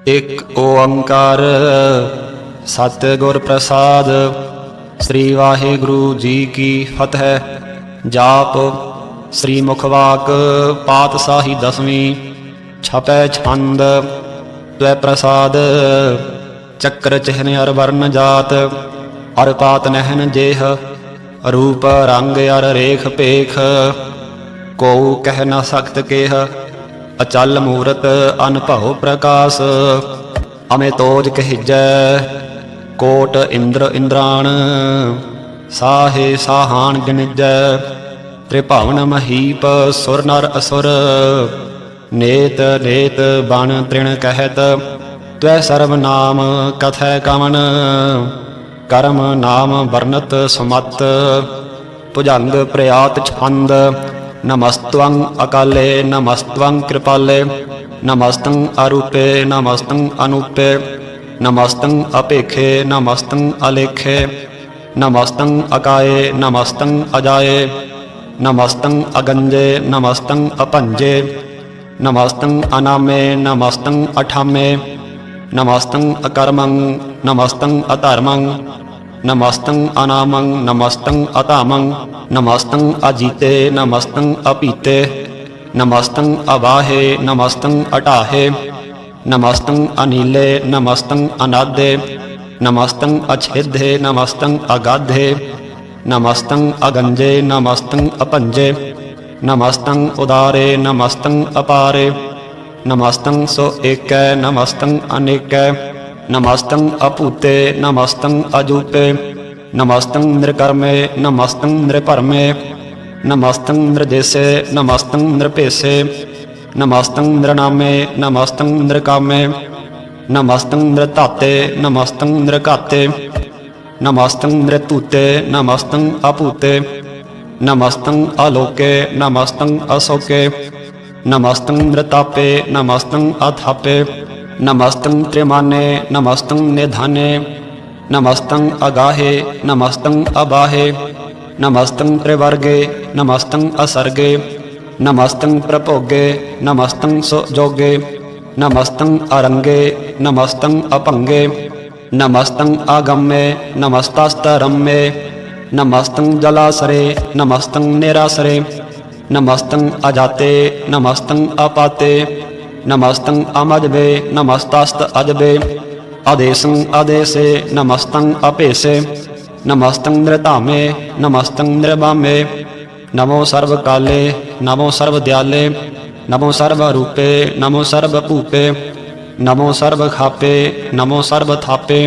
एक ओंकार सतगुर प्रसाद। श्री वाहिगुरु जी की फतह। जाप श्री मुखवाक पातशाही दसवीं। छपै छंद त्वै प्रसाद। चक्र चिन्ह अर वर्ण जात अर पात नहन जेह। रूप रंग अर रेख पेख को कह न सकत केह। अचल मूरत अनभव प्रकाश अमितोज कहिजै। कोट इंद्र इंद्राण साहे साहान गिनिजै। त्रिभवन महीप सुर नर असुर नेत नेत बन तृण कहत। त्वै सर्वनाम कथै कवन कर्म नाम वर्णत सुमत। भुजंग प्रयात छंद नमस्त्वं अकाले नमस्त्वं कृपाले। नमस्तं अरूपे नमस्तं अनूपे। नमस्तं अपेखे नमस्तं अलेखे। नमस्तं अकाये नमस्तं अजाये। नमस्तं अगंजे नमस्तं अपंजे। नमस्तं अनामे नमस्तं अठामे। नमस्तं अकर्मं नमस्तं अधर्मं। नमस्तं अनामं नमस्तं अतामं। नमस्तं अजीते नमस्तं अपीते। नमस्तं अवाहे नमस्तं अटाहे। नमस्तं अनीले नमस्तं अनादे। नमस्तं अच्छेदे नमस्तं अगाधे। नमस्तं अगंजे नमस्तं अपंजे। नमस्तं उदारे नमस्तं अपारे। नमस्तं सो एकै नमस्तं अनेकै। नमस्तं अपूते नमस्तं अजूपे। नमस्तं नृकर्मे नमस्तं नृपरमे। नमस्तं नृदेशे नमस्तं नृपेशे। नमस्तं नृनामे नमस्तं नृकामे। नमस्तं नृताते नमस्तं नृकाते। नमस्तं नृतूते नमस्तं अपूते। नमस्तं अलोके नमस्तं अशोके। नमस्तं नृतापे नमस्तं अथापे। नमस्तं त्रिमाने नमस्तं निधाने। नमस्तं अगाहे नमस्तं अबाहे। नमस्तं त्रिवर्गे नमस्तं असर्गे। नमस्तं प्रभोगे नमस्तं सुजोगे। नमस्तं अरंगे नमस्तं अपंगे। नमस्तं आगम्ये नमस्तास्तरम्ये। नमस्तं जलासरे नमस्तं निरासरे। नमस्तं अजाते नमस्तं अपाते। नमस्तं अमजबे नमस्तास्त अजबे। आदेशं आदेशे नमस्तं अपेशे। नमस्तं नृतामे नमस्तं नृबामे। नमो सर्वकाले नमो सर्वदयाले। नमो सर्वरूपे नमो सर्वभूपे। नमो सर्वखापे नमो सर्वथापे।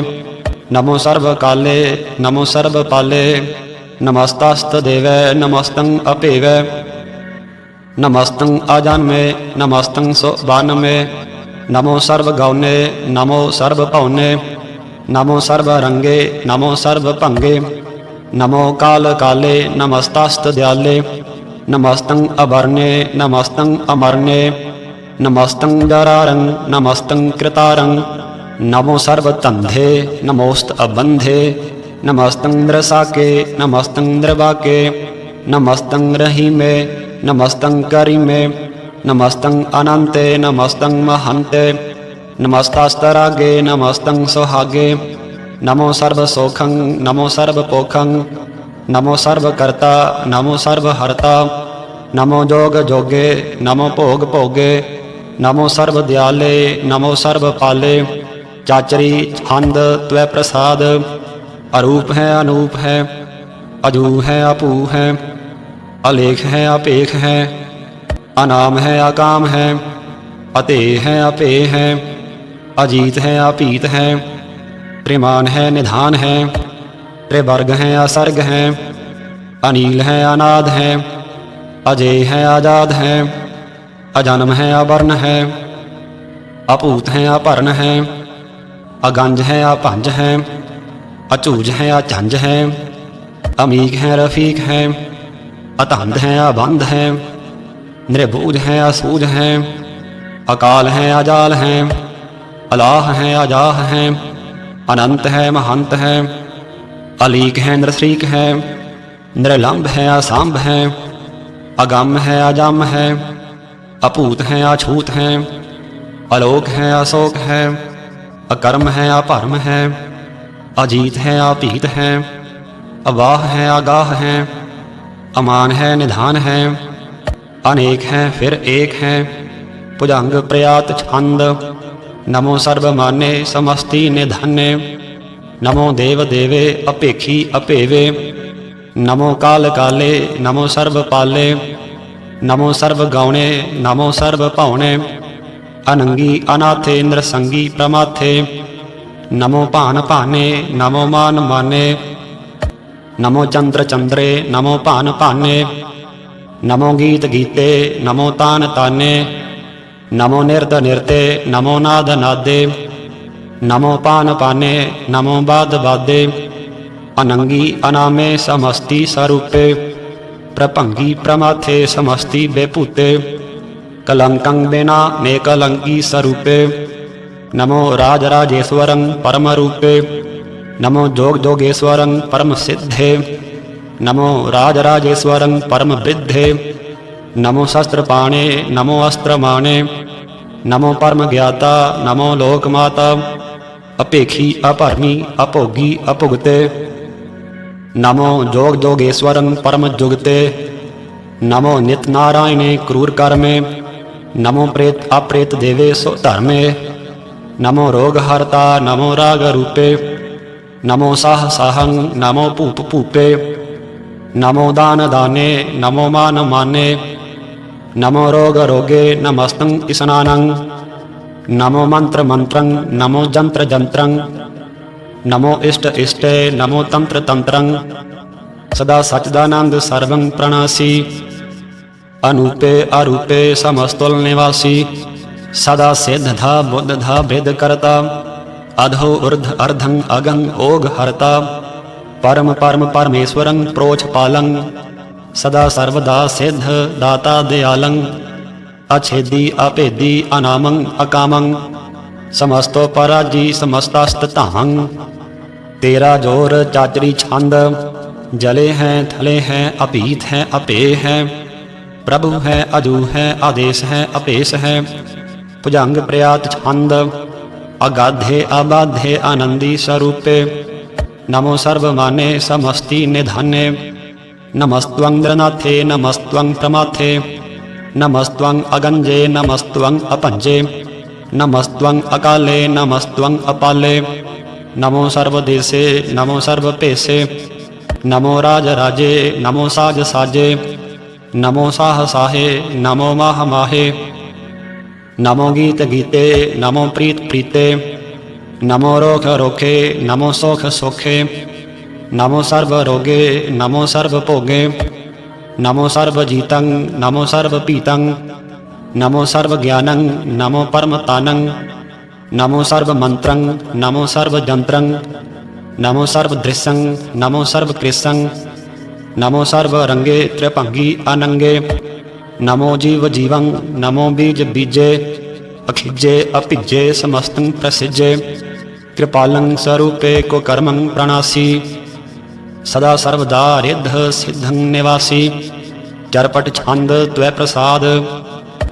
नमो सर्वकाले नमो सर्वपाले। नमस्तास्तदेवै नमस्तं अपेवै। नमस्तं अजान्मे नमस्तं सुबान्मे। नमो सर्वगौने नमो सर्वपौने। नमो सर्वरंगे नमो सर्वभंगे। नमो कालकाले नमस्तास्तदयाले। नमस्तं अवर्णे नमस्तं अमर्णे। नमस्तं जरारं नमस्तं कृतारं। नमो सर्वतन्धे नमोस्त अबन्धे। नमस्तं नृशाके नमस्तं नृवाके। नमस्तं रहीमे नमस्तं करीमे। नमस्तं अनन्ते नमस्तं महन्ते। नमस्तास्तरागे नमस्तं सुहागे। नमो सर्वसोखं नमो सर्वपोखं। नमो सर्वकर्ता नमो सर्वहर्ता। नमो जोग जोगे नमो भोग भोगे। नमो सर्वदयाले नमो सर्वपाले। चाचरी छंद त्वै प्रसाद। अरूप है अनूप है अजू है अपू है। अलेख है अपेख है। अनाम है अकाम है। अते है अपे है। अजीत है अपीत है। त्रिमान है निधान है। त्रिवर्ग है असर्ग है। अनील है अनाद है। अजय है आजाद है। अजन्म है अवर्ण है। अपूत है अपर्ण है। अगंज है अपंज है। अचूज है अचंज है। अमीक है रफीक है। अतंध है अबंध है। निर्बूझ है असूझ है। अकाल है अजाल है। अलाह है अजाह है। अनंत है महंत है। अलीक है नृश्रीक है। निरलंब है असंभ है। अगम है अजम है। अपूत है अछूत है। अलोक है अशोक है। अकर्म है अभर्म है, अजीत है अपीत है, अवाह है आगाह है, अमान है निधान है, अनेक है फिर एक है, भुजंग प्रयात छंद। नमो सर्वमान्य समस्ति निधान्य, नमो देव देवे अपेखी अपेवे, नमो काल काले नमो सर्व पाले, नमो सर्व गौणे नमो सर्व पावणे, अनंगी अनाथे नृसंगी प्रमाथे, नमो भान भाने नमो मान माने, नमो चंद्र चंद्रे नमो भान भाने, नमो गीत गीते नमो तान ताने, नमो निर्द निर्ते नमो नाद नादे, नमो पान पाने नमो बाद बादे, अनंगी अनामे समस्ति स्वरूपे, प्रभंगी प्रमाथे समस्ति बेपूते, कलंकं बिना ने कलंकी स्वरूपे, नमो राजराजेश्वरं परम रूपे, नमो जोग जोगेश्वरं परम सिद्धे, नमो राजराजेश्वरं परम वृद्धे, नमो शस्त्रपाणे नमो अस्त्रमाणे, नमो परम ज्ञाता नमो लोकमाता, अपेखी अभर्मी अभोगी अभुगते, नमो जोग जोगेश्वरं परम जुगते, नमो नित नारायणे क्रूर कर्मे, नमो प्रेत अप्रेत देवे सो धर्मे, नमो रोग हरता नमो राग रूपे, नमो साह साहं नमो भूप भूपे, नमो दान दाने नमो मान माने, नमो रोग रोगे नमस्तं ईशनानं, नमो मंत्र मंत्रं नमो जंत्र जंत्रं, नमो इष्ट इष्टे नमो तंत्र तंत्रं, सदा सच्चिदानंद सर्वं प्रणासी, अनूपे अरूपे समस्तुल निवासी, सदा सिद्धधा बुद्धधा भेद करता, अधो ऊर्ध अर्धं अगं ओघ हरता, परम परम परमेश्वरं प्रोछ पालं, सदा सर्वदा सिद्ध दाता दयालं, अछेदी अभेदी अनामं अकामं, समस्तो पराजी समस्तास्त धामं, तेरा जोर चाचरी छंद, जले हैं थले हैं अपीत हैं अपेय हैं, प्रभु है अजू है आदेश है अपेश है, भुजंग प्रयात छंद, अगाधे अबाधे आनंदी स्वरूपे, नमो सर्वमाने समस्ति निधान्य, नमस्त्वं नृनाथे नमस्त्वं प्रमाथे, नमस्त्वं अगंजे नमस्त्वं अपंजे, नमस्त्वं अकाले नमस्त्वं अपाले, नमो सर्वदेशे नमो सर्वपेशे, नमो राजराजे नमो साज साजे, नमो साह साहे नमो माह माहे, नमो गीत गीते नमो प्रीत प्रीते, नमो रोख रोखे नमो सोख सोखे, नमो सर्व रोगे नमो सर्व भोगे, नमो सर्व जीतं नमो सर्व पीतं, नमो सर्व ज्ञानं नमो परम तानं, नमो सर्व मंत्रं नमो सर्व जंत्रं, नमो सर्व दृश्यं नमो सर्व कृष्यं, नमो सर्व रंगे त्रिभंगी अनंगे, नमो जीव जीवं नमो बीज बीजे, अखिजे अपिजे समस्तं प्रसिजे, कृपालं स्वरूपे को कर्मं प्रणासी, सदा सर्वदा रिद्ध सिद्धं निवासी, चरपट छंद त्वै प्रसाद,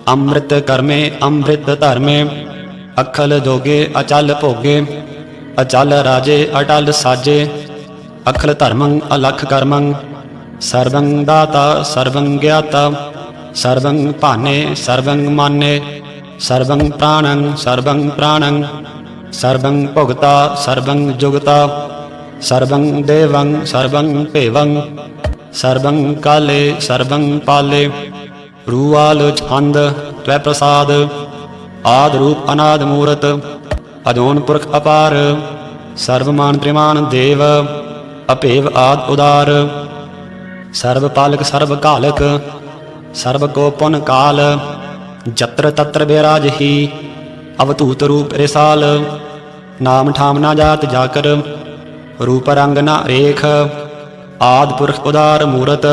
अमृत कर्मे अमृत धर्मे, अखल जोगे अचल भोगे, अचल राजे अटल साजे, अखल धर्मं अलख कर्मं, सर्वं दाता सर्वं ज्ञाता, सर्वं भाने सर्वं माने, सर्वं प्राणं सर्वं प्राणं, सर्वं भुगता सर्वं जुगता, सर्वं देवं सर्वं पेवं, सर्वं काले सर्वं पाले, रूआल छंद त्वै प्रसाद, आद रूप अनाद मूरत, अजोन पुरख अपार, सर्वमान त्रिमान देव, अपेव आद उदार, सर्व पालक सर्व कालक, सर्व को पुन काल, जत्र तत्र विराज ही, अवतूत रूप रिसाल, नाम ठाम ना जात जाकर, रूप रंग ना रेख, आद पुरख उदार मूरत,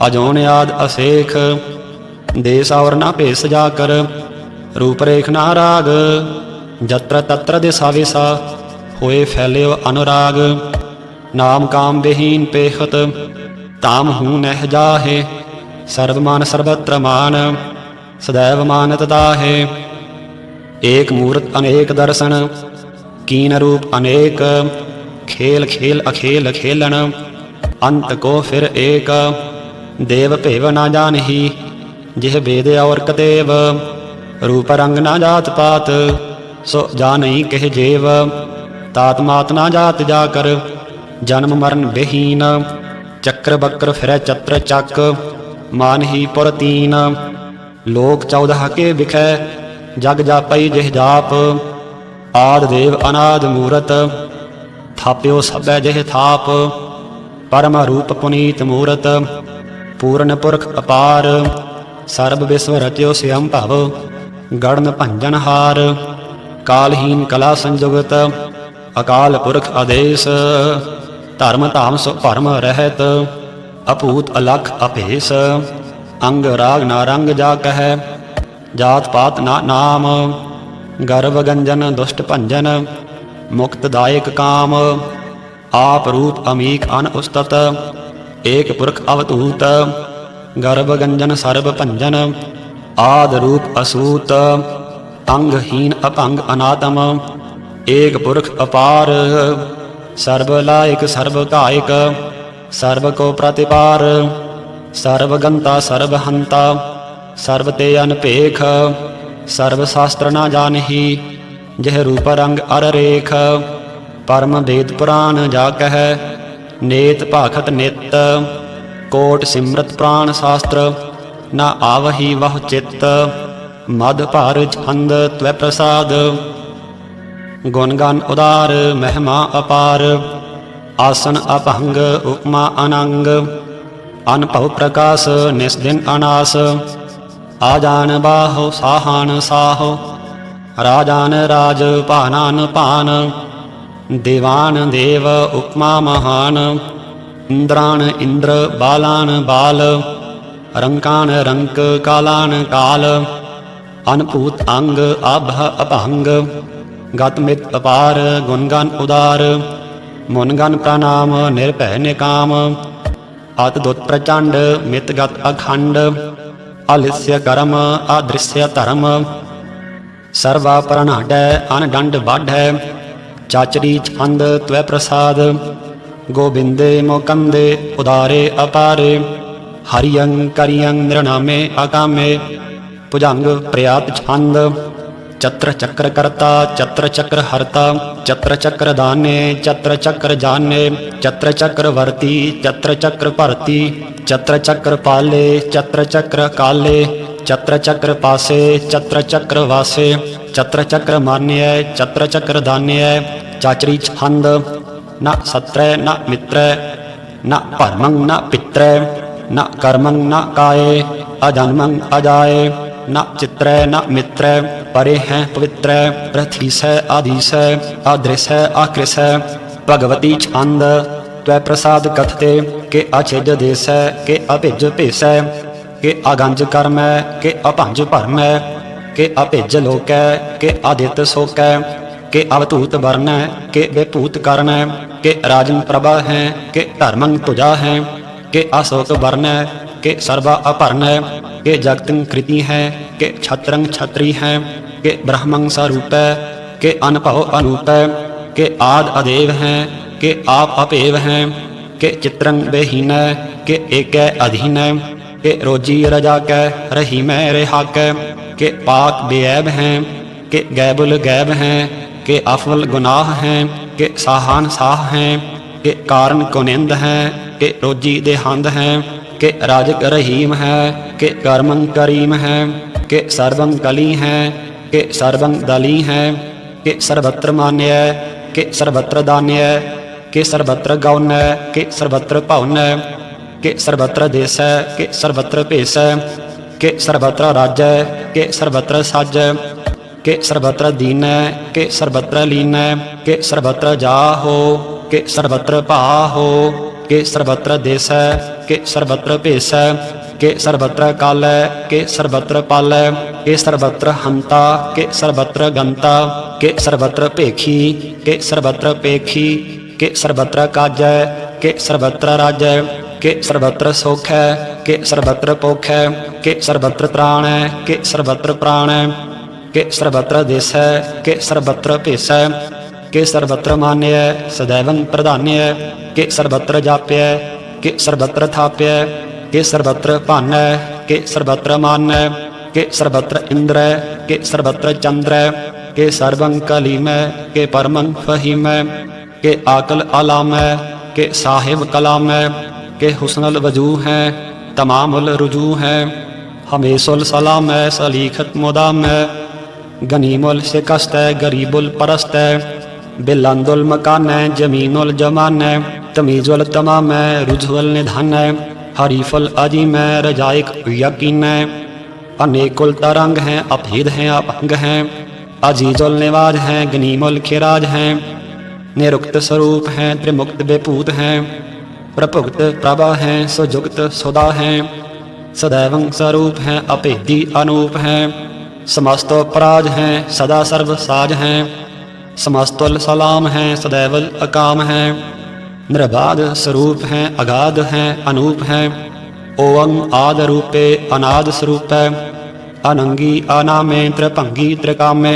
अजोन आद असेख, देश और ना भेस जाकर, रूप रेख ना राग, जत्र तत्र दिशा विसा, होए फैले अनुराग, नाम काम विहीन पेखत, ताम हूँ नह जाहे, सर्वमान सर्वत्र मान, सदैव मानत दाहे, एक मूर्त अनेक दर्शन, कीन रूप अनेक, खेल खेल अखेल खेलन, अंत को फिर एक। देव भेव ना जानही, जिह वेद और कतेव, रूप रंग ना जात पात, सो जानई कह जेव। तात मात ना जात जाकर, जन्म मरण बेहीन, चक्र बक्र फिर चत्र चक, मान ही पुर तीन। लोक 14 के बिखै, जग जापई जिह जाप, आद देव अनाद मूरत, थाप्यो सबै जिह थाप। परम रूप पुनीत मूरत, पूर्ण पुरख अपार, सर्ब विश्व रच्यो स्वयं भव, गढ़न भंजन हार। कालहीन कला संजुगत, अकाल पुरख आदेश, धर्म धाम सो भरम रहत, अपूत अलख अभेस। अंग राग ना रंग जा कह, जात पात ना नाम, गर्भ गंजन दुष्ट भंजन, मुक्तदायक काम। आप रूप अमीक अन उस्तत, एक पुरख अवतूत, गर्भ गंजन सर्ब भंजन, आद रूप असूत। अंगहीन अपंग अनातम, एक पुरख अपार, सर्व लायक सर्व कायक, सर्व को प्रतिपार। सर्वगंता सर्वहंता, सर्व ते अनपेख, सर्व शास्त्र ना जानही, जह रूप रंग अर रेख। परम वेद पुराण जा कह, नेत भाखत नित, कोट सिमरत प्राण शास्त्र, न आवही वह चित्त। मद भार छंद त्वै प्रसाद, गुणगान उदार महिमा अपार। आसन अभंग उपमा अनंग, अनभव प्रकाश निस्दिन अनास। आजान बाहो साहान साहो, राजान राज पानान पान। देवान देव उपमा महान, इंद्रान इंद्र बालान बाल। रंकान रंक कालान काल, अनभूत अंग अभ अभंग। गतमित अपार गुणगान उदार, मुनगन प्रणाम निर्भय निकाम। अतदुत प्रचंड मितगत अखंड, अलिस्य कर्म अदृश्य धर्म। सर्वा प्रणाड अनडंड बाढ़, चाचरी छंद त्वै प्रसाद। गोविंदे मोकंदे उदारे अपारे, हरियं करियं नृणामे अकामे। भुजंग प्रयात छंद, चत्र चक्र कर्ता चत्र चक्र हरता। चत्र चक्र दाने चत्र चक्र जाने, चत्र चक्र वर्ती चत्र चक्र भरती। चत्र चक्र पाले चत्र चक्र काले, चत्र चक्र पासे चत्र चक्र वासे। चत्र चक्र मान्य चत्र चक्र दान्य। चाचरी छंद, न सत्र न मित्र, न परमं न पित्र, न कर्मं न काये। अजन्मं अजाये, न चित्र न मित्र। परे हैं पवित्र, प्रथीस आधीस, अदृश आकृश। भगवती छंद, त्वै प्रसाद कथते, के अछिज देश के अभिज भेस। के अगंज कर्म के अपंज भरम, के अभिज लोक के आदित्य शोक। के अवतूत वर्ण के विभूत कर्ण, के राजन प्रभा हैं के धर्मं तुजा हैं। के अशोक वर्ण के सर्वा अपर्ण, के जगतं कृति हैं के छत्रं छत्री हैं। के ब्रह्मं स्वरूप, के अनुभव अनूप। के आद अदेव हैं के आप अपेव हैं। के चित्रं बेहीन, के एक अधीन। के रोजी रजा कै रही मैं रेहाक। के पाक बेऐब हैं के गैबुल गैब हैं। के अफल गुनाह हैं के साहान साह हैं। के कारण कुनिंद हैं के रोजी देहांद हैं। के राजक रहीम है के कर्मं करीम हैं। के सर्वं कली हैं के सर्वं दली हैं। के सर्वत्र मान्य के सर्वत्र दान्य। के सर्वत्र गौन के सर्वत्र पौन। के सर्वत्र देश के सर्वत्र भेष। के सर्वत्र राज्य के सर्वत्र सज। के सर्वत्र दीन के सर्वत्र लीन। के सर्वत्र जाहो के सर्वत्र पाहो। के सर्वत्र देश के सर्वत्र भेष। के सर्वत्र काल के सर्वत्र पाल। के सर्वत्र हंता के सर्वत्र गंता। के सर्वत्र पेखी के सर्वत्र पेखी। के सर्वत्र काज के सर्वत्र राज। के सर्वत्र सुख के सर्वत्र पोख। के सर्वत्र त्राण के सर्वत्र प्राण। के सर्वत्र देश के सर्वत्र भेष। के सर्वत्र मान्य सदैवं प्रधान्य के सर्वत्र जाप्य के सर्वत्र थाप्य के सर्वत्र भान्य के सर्वत्र मान्य के सर्वत्र इंद्र के सर्वत्र चंद्र के सर्वं कलीमय के परमं फहीमय के आकल आलामय के साहिब कलामय के हुस्नल वजूह हैं तमामुल रुजू हैं हमेशुल सलाम है सलीखत मुदाम है गनीमुल शिकस्त है गरीबुल परस्त है बिलंदुल मकान है जमीनुल जमान है तमीजुल तमाम है रुजुल निधान है हरीफुल अजीम है रजाइक यकीन है अनेकुल तरंग हैं अभेद हैं अपंग हैं अजीजुल निवाज हैं गनीमुल खिराज हैं निरुक्त स्वरूप हैं त्रिमुक्त बेपूत हैं प्रभुक्त प्रभा हैं सुजुक्त सुदा हैं सदैवं स्वरूप हैं अभेदी अनूप हैं समस्तो पराज हैं सदा सर्व साज हैं समस्तुल सलाम हैं सदैवल अकाम हैं निर्बाध स्वरूप हैं अगाध हैं अनूप हैं ओवं आद रूपे अनाद स्वरूप है अनंगी अनामे त्रिभंगी त्रिकामे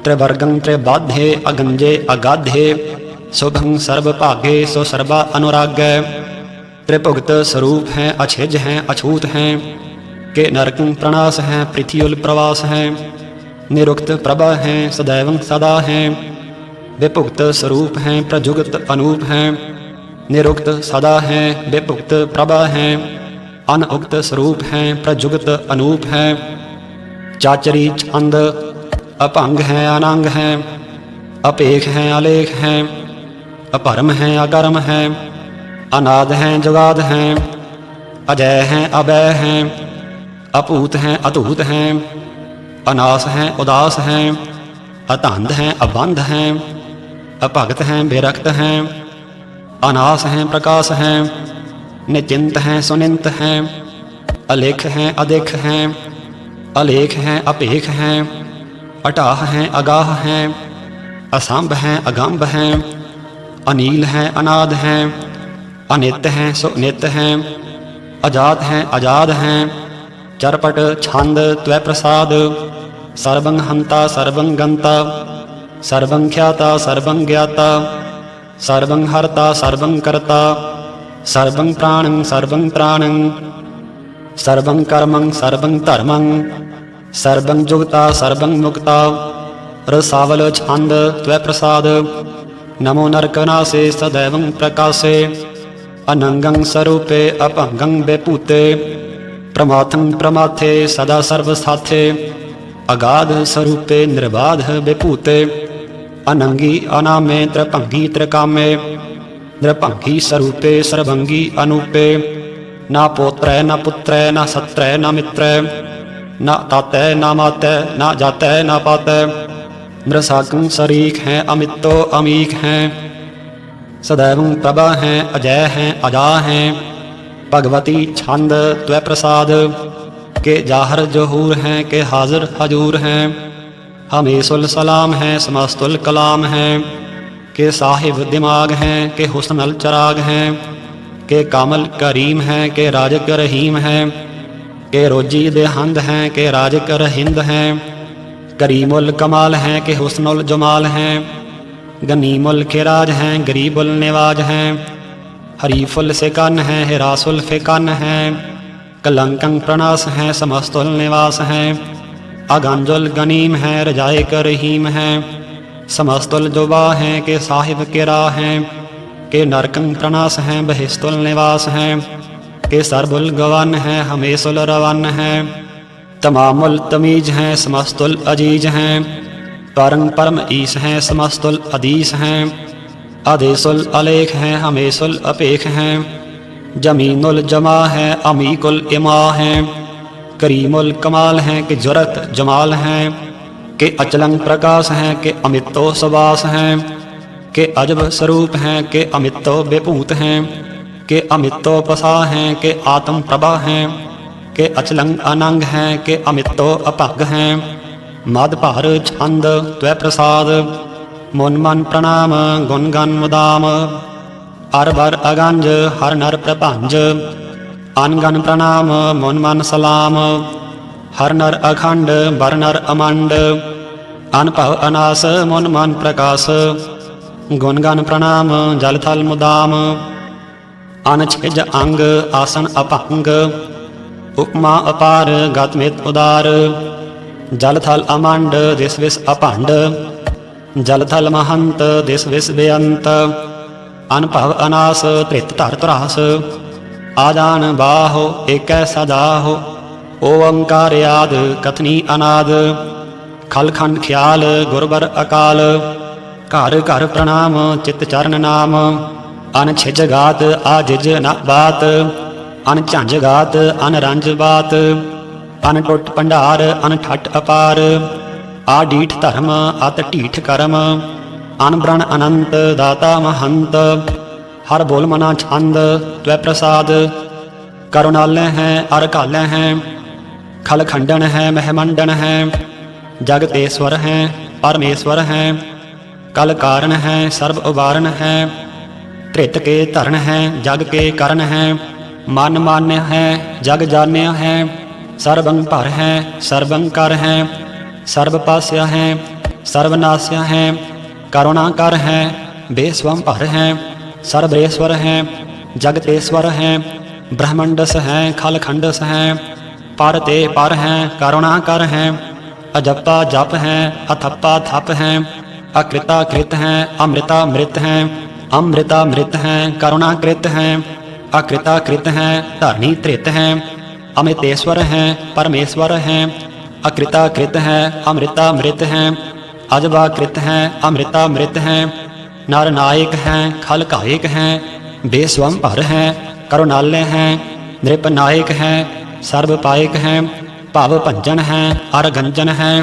त्रिवर्गं त्रिबाधे अगंजे अगाधे शुभं सर्वभागे सो सर्वा अनुराग त्रिभुक्त स्वरूप हैं अछिज हैं अछूत हैं के नरकं प्रणास हैं पृथ्वील प्रवास हैं निरुक्त प्रभा हैं सदैवं सदा हैं विभुक्त स्वरूप हैं प्रजुगत अनूप हैं निरुक्त सदा हैं विभुक्त प्रभा हैं अनउक्त स्वरूप हैं प्रजुगत अनूप हैं चाचरी छंद अपंग हैं अनंग हैं अपेख हैं अलेख हैं अपरम हैं अकर्म हैं अनाद हैं जुगाद हैं अजय हैं अभय हैं अपूत हैं अतूत हैं अनास हैं उदास हैं अतंध हैं अबंध हैं अभगत हैं बेरक्त हैं अनास हैं प्रकाश हैं निचिंत हैं सुनिंत हैं अलेख हैं अधिक हैं अलेख हैं अपेख हैं अटाह हैं अगाह हैं असंभ हैं अगंभ हैं अनील हैं अनाद हैं अनित हैं सुनित हैं अजात हैं आजाद हैं चरपट छंद त्वय प्रसाद सर्वं हंता सर्वं गंता सर्वं ख्याता सर्वं ज्ञाता सर्वं हर्ता सर्वं कर्ता सर्वं प्राणं सर्वं त्राणं सर्वं कर्मं सर्वं धर्मं सर्वं जुगता सर्वं मुक्ता रसावल छंद त्वय प्रसाद नमो नरकनासे सदैवं प्रकाशे अनंगं स्वरूपे अपंगं बेपूते प्रमाथं प्रमाथे सदा सर्वसाथे अगाध स्वरूपे निर्बाध बेपूते अनंगी अनामे त्रिभंगी त्रिकामे नृभंगी स्वरूपे सर्वंगी अनूपे न पौत्र न पुत्र न सत्र न मित्र न तातै न मातै न जातै न पातै नृसाकं शरीक हैं अमितो अमीक हैं सदैवं प्रभा हैं अजय हैं अजा हैं भगवती छंद त्वय प्रसाद के जाहर जहूर हैं के हाजिर हजूर हैं हमेशुल सलाम हैं समस्तुल कलाम हैं के साहिब दिमाग हैं के हुस्नल चराग हैं के कामल करीम हैं के राजक रहीम हैं के रोजी देहंद हैं के राजक रहिंद हैं करीमुल कमाल हैं के हुस्नुल जमाल हैं गनीमुल खिराज हैं गरीबुल निवाज हैं हरीफुल सिकन हैं हिरासुल फिकन हैं कलंकं प्रणास हैं समस्तुल निवास हैं अगंजुल गनीम हैं रजाइक रहीम हैं समस्तुल जुबा हैं के साहिब किरा हैं के नरकं प्रणास हैं बहिस्तुल निवास हैं के सरबुल गवन हैं हमेशुल रवन हैं तमामुल तमीज हैं समस्तुल अजीज हैं परं परम ईस हैं समस्तुल अदीस हैं आदेशुल अलेख हैं हमेशुल अपेख हैं जमीनुल जमा हैं अमीकुल इमा हैं करीमुल कमाल हैं कि जुरत जमाल हैं के अचलंग प्रकाश हैं के अमितो सुवास हैं के अजब स्वरूप हैं के अमितो बेपूत हैं के अमितो पसा हैं के आत्म प्रभा हैं के अचलंग अनंग हैं के अमितो अपग हैं मद भार छंद त्वय प्रसाद मुन मन प्रणाम गुण गन मुदाम अर बर अगंज हर नर प्रपंज अनगन प्रणाम मुन मन सलाम हर नर अखंड बर नर अमंड अनभव अनास मन मन प्रकाश, गुण गण प्रणाम जल थल मुदाम। अनछिज अंग आसन अभंग, उपमा अपार गत मित उदार। जल थल अमंड दिस विस अभंड, जल थल महंत दिस विस बेअंत। अनभव अनास त्रित धर त्रास, आजान बाहो एक सदाहो। ओंकार आद कथनी अनाद, खल खंड ख्याल गुरबर अकाल। घर घर प्रणाम चित चरण नाम, अनछिज गात आजिज न बात। अनझंझ गात अनरंज बात, अनटुट भंडार अनठट अपार। आडीठ धर्म अत ढीठ करम, अनब्रण अनंत दाता महंत। हर बोल मना छंद त्वै प्रसाद, करुणालय हैं अरकालय हैं। खल खंडन है महमंडन है, जगतेश्वर हैं परमेश्वर हैं। कल कारण है सर्व उबारण है, त्रित के धरण हैं जग के करण हैं। मन मान्य है जग जान्य है, सर्वं भर है सर्वं कर है। सर्वपास्य है सर्वनाश्य है, करुणाकर है बेस्वं भर है। सर्वेश्वर हैं जगतेश्वर हैं, ब्रह्मंडस हैं खल खंडस हैं। पर ते पर हैं करुणाकर हैं, अजपा जप हैं अथप्पा थप हैं। अकृता कृत हैं अमृता मृत हैं, अमृता मृत हैं करुणाकृत हैं। अकृता कृत हैं धरणी त्रित हैं, अमृतेश्वर हैं परमेश्वर हैं। अकृता कृत हैं अमृता मृत हैं, अजबा कृत हैं अमृता मृत हैं। नर नायक हैं खल कायक हैं, बेस्वम भर हैं करुणालय हैं। नृप नायक हैं सर्वपायक हैं, भाव भंजन हैं अरगंजन हैं।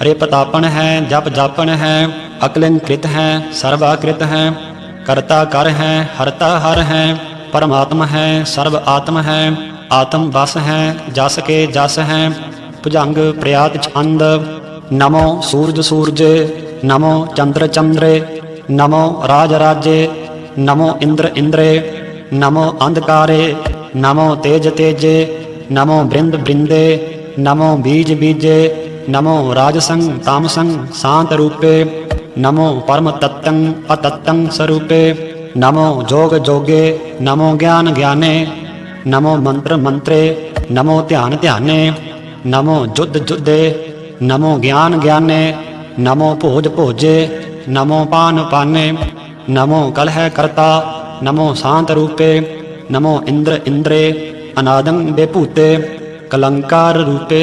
रिपतापन है जप जापन है, अकलिंकृत हैं सर्वाकृत हैं। कर्ता कर हैं हरता हर हैं, परमात्मा है सर्व आत्म है। आत्म बस हैं जस के जस हैं, भुजंग प्रयात छंद। नमो सूरज सूरजे, नमो चंद्र चंद्रे। नमो राज राजे, नमो इंद्र इंद्रे। नमो अंधकारे, नमो तेज तेजे। नमो बृंद बृंदे, नमो बीज बीजे। नमो राजसंग तामसंग शांत रूपे। नमो परम तत्तं अतत्तं स्वरूपे। नमो जोग जोगे, नमो ज्ञान ज्ञाने। नमो मंत्र मंत्रे, नमो ध्यान ध्याने। नमो जुद्ध जुद्धे, नमो ज्ञान ज्ञाने। नमो भोज भोजे, नमो पान पाने। नमो कलह कर्ता, नमो शांत रूपे। नमो इंद्र इंद्रे, अनादं बेभूते। कलंकार रूपे,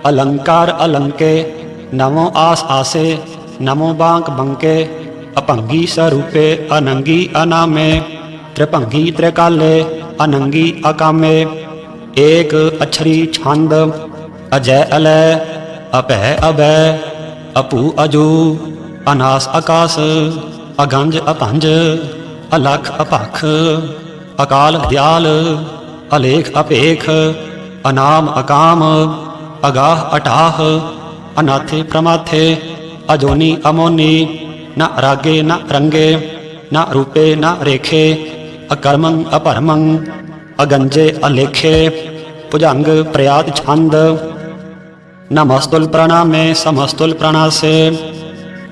अलंकार अलंके। नमो आस आसे, नमो बांक बंके। अपंगी स्वरूपे, अनंगी अनामे। त्रिभंगी त्रिकाले, अनंगी अकामे। एक अक्षरी छंद, अजय अलय, अभय अभय। अपू अजू, अनास आकाश। अगंज अपंज, अलख अपख। अकाल दयाल, अलेख अपेख। अनाम अकाम, अगाह अटाह। अनाथे प्रमाथे, अजोनी अमोनी। न रागे न रंगे, न रूपे न रेखे। अकर्मं अपरमं, अगंजे अलेखे। भुजंग प्रयात छंद, नमस्तुल प्रणामे समस्तुल प्रणासे।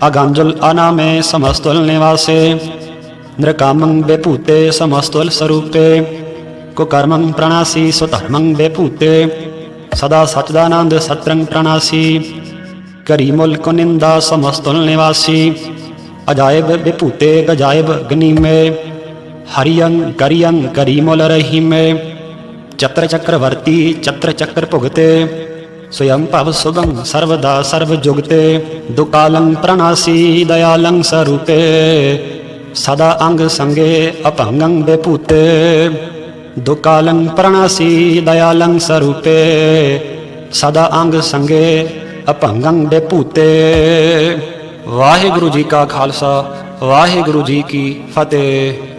अगंजुल अनामे समस्तुल निवासे। नृकामं बेभूते समस्तुल स्वरूपे। कुकर्मं प्रणासी स्वधर्मं बेभूते। सदा सच्चिदानंद सत्रंग प्रणासी। करीमुल कुनिंदा समस्तुल निवासी। अजायब बेभूते गजायब गनीमे। हरियं करियं करीमुल रहीमे। चत्र चक्रवर्ती चत्र चक्र भुगते। स्वयं भव शुभं सर्वदा सर्वजुगते। दुकालं प्रणासी दयालं स्वरूपे। सदा अंग संगे अपंगं बेभूते। दुकालं प्रणासी दयालं स्वरूपे। सदा अंग संगे अपंगं बेभूते। वाहिगुरु जी का खालसा वाहिगुरु जी की फतेह।